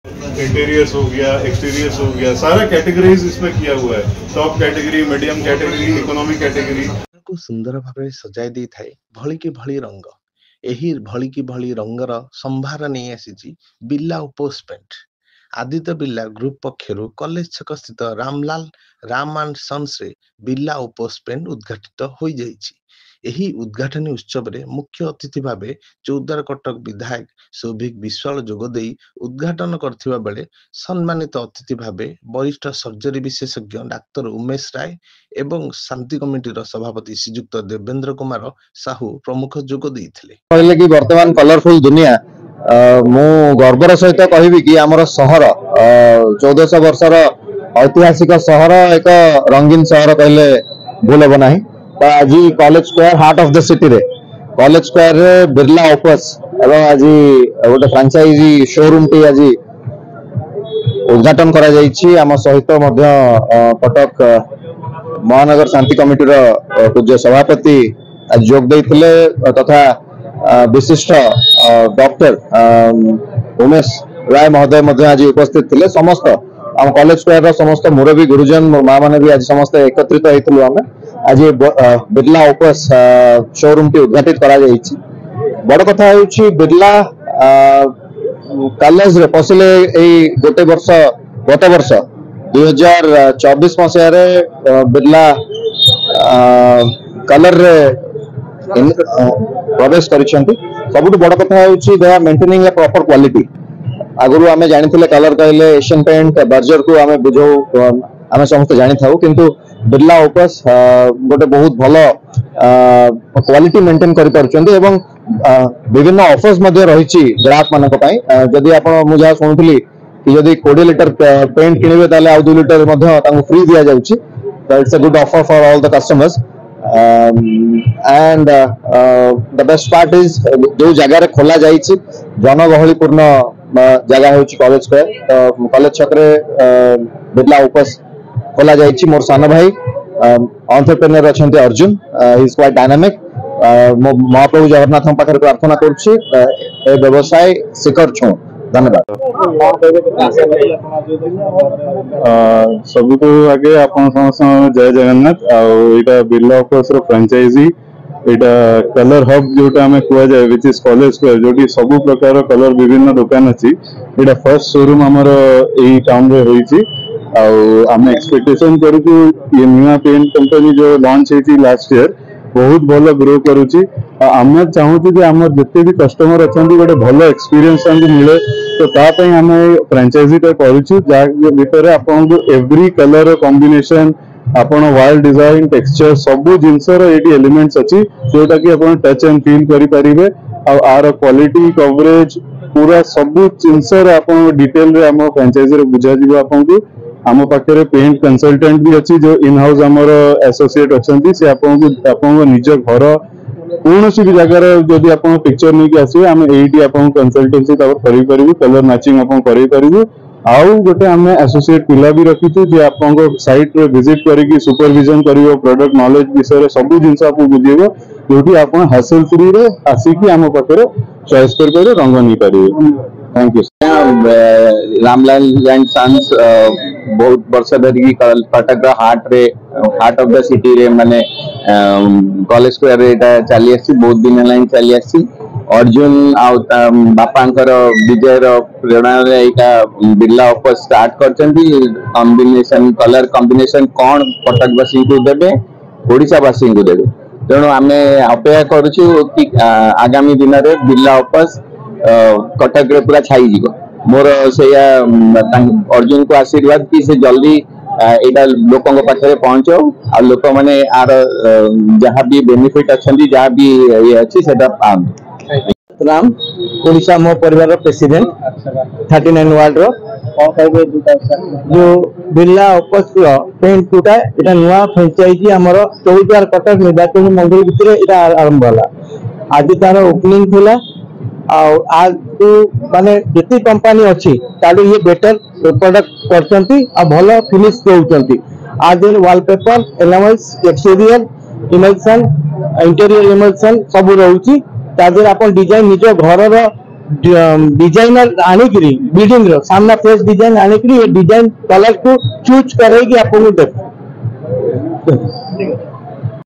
Interiors हो गया, exteriors हो गया, सारा कैटेगरीज इसमें किया हुआ है। Top category, medium category, economy category को सुंदर भाव सजाई दे थाए भली की भली रंग। एही भली की भली रंगर संभार नहीं आसी Birla Opus paint. Aditya Birla group पक्षर कॉलेज छक स्थित रामलाल राम एंड सन्स रे बिरला उपस पेंट उद्घाटित हो जाइछि। एही उद्घाटनी उत्सव रे मुख्य अतिथि भावे चौद्वार कटक विधायक सौभिक विश्वाल जोगदे उद्घाटन करथिबा बेले सम्मानित अतिथि भावे वरिष्ठ सर्जरी विशेषज्ञ डाक्तर उमेश राय एवं शांति कमिटीर सभापति श्रीजुक्त देवेंद्र कुमार साहू प्रमुख जोग देइथिले। कहले कि वर्तमान कलरफुल दुनिया मु गर्वर सहित कहबी कि आमर शहर 1400 वर्षर ऐतिहासिक शहर एक रंगीन शहर कहले भूल हे ना। तो आज college square heart of the city रे कॉलेज स्क्वायर रे बिरला ऑफिस एवं आज गोटे फ्रांचाइजी शोरूम टी आज उद्घाटन करा जाइछि। आम सहित मध्य कटक महानगर शांति कमिटी रो पूज्य सभापति आज जोग देइथिले तथा विशिष्ट डॉक्टर उमेश राय महोदय मध्य आज उपस्थित थिले। समस्त आम कॉलेज स्क्वायर रो समस्त मुरबी गुरुजन माँ माने भी आज समस्त एकत्रित होइथिलु। आमे आज बिरला ऑफिस शोरूम टी उद्घाटित करा जाइछि। बड़ कथा होछि बिरला कॉलेज रे पसिले एई गोटे वर्ष गत वर्ष 2024 मसिया रे बिरला कलर रे प्रवेश करिसेंती। सबुठ बड़ कथा होछि they are maintaining a proper quality. आगुरु आमे जानिथिले कलर कहले एशियन पेंट बर्जर को आमे बुझो आमे समस्त जानि थाउ, किंतु बिरला ऑफिस गोटे बहुत भलो क्वालिटी मेंटेन करि परचंती एवं विभिन्न ऑफर्स मध्ये रहिछि ग्राहक मानक पई। जदि आपण मु जा सुनुथली कि जदि 20 लीटर पेंट किनिबे ताले आ 2 लीटर मध्ये तांको फ्री दिया जाउछि। It's a good offer for all the customers and the best part is जो जगह रे खोला जाइछि जनगहलीपूर्ण जगह होछि कॉलेज स्क्वायर। कॉलेज छक रे बिरला ऑफिस खोला जाइछि। मोर सान भाई एंटरप्रेन्योर अछंती Arjun, he is quite dynamic. मो महाप्रभु जगन्नाथ पाखर प्रार्थना करूछि ए व्यवसाय शिखर छु। धन्यवाद। सब को आगे आपण समस्त जय जगन्नाथ। आटा बिरला ऑफिस रो फ्रांचाइजी एटा कलर हब जोटा हमें कुआ जाए विच इज कॉलेज स्क्वायर जोटी सब प्रकार कलर विभिन्न दुकान अच्छी। एटा फर्स्ट शोरूम हमर एई टाउन रे होईची। आम एक्सपेक्टेशन करूँ ये नुआ पेंट कंपनी जो लॉन्च होती लास्ट ईयर बहुत भल ग्रो करुच्ची। आम चाहूँ आम जिते भी कस्टमर अच्छा गोटे भल एक्सपीरियंस मिले तो तापाई आम फ्रांचाइजीटा करुच्चु जहाँ भितर आपको एवरी कलर कॉम्बिनेशन आपण वाइल्ड डिजाइन टेक्सचर सबू जिनसर ये एलिमेंट्स अच्छी जोटा कि आप टच एंड फील करेंगे। आर क्वालिटी कवरेज पूरा सबू जिनसर आप डिटेल रे आम फ्रांचाइजी बुझा आपको। आम पाखे पेंट कंसल्टेंट भी अच्छी जो इन हाउस आमर एसोसिएट अच्छा से आपको निज घर कौन भी जगार जदि आप पिक्चर नहीं आसवे आम ये कंसल्टेंसी करूँ कलर मैचिंग आप करूँ। आउ गोटे आम एसोसिएट पिला भी रखीचु जे आप साइट रे विजिट करके सुपरविजन करिवो प्रोडक्ट नॉलेज विषय सब जिनस आपको बुझेबो जोटी आप हासिल फ्री रे आसिकी आम पाखे चॉइस कर रंग नहीं पारे। Thank you. Ramlal and sons बहुत वर्ष धरिकी Cuttack heart of the city रे माने कॉलेज स्क्वायर रे चली आसी बहुत दिन है चली आसी। अर्जुन बापांकर विजय प्रेरणा बिरला ऑफिस स्टार्ट करचंती। कॉम्बिनेशन कलर कॉम्बिनेशन कौन कटकवासी को देबे ओडिशावासी को देबे तेणु आम अपेक्षा करूँ कि आगामी दिन में बिरला ऑफिस कटक रे पूरा छाई जीव। मोर से अर्जुन को आशीर्वाद कि से जल्दी एटा लोकों पाखे पहुंचो आ लोक मैंने आर जहाँ भी बेनिफिट अच्छा जहाँ भी ये अच्छी से राम ओडिशा मो परिवार प्रेसिडेंट 39 वार्ड रो जो बिरला ऑफिस पेंट जोटा एटा नुआ फ्रेंचाइजी हमर चौद्वार कटक निर्वाचन मंडल भितर एटा आरंभ होला। आज तार ओपनिंग थिला आज माने जितनी कंपनी अच्छी ताली ये बेटर प्रोडक्ट करचंती आ भलो फिनिश दउचंती। आज wallpaper एनामल्स exterior emulsion interior emulsion सब रहउची तादर अपन डिजाइन निज घर डिजाइनर आनिकी बिल्डिंग रो सामना फ्रेश डिजाइन आनिकी डिजाइन कलर को चूज करे कि आपको देख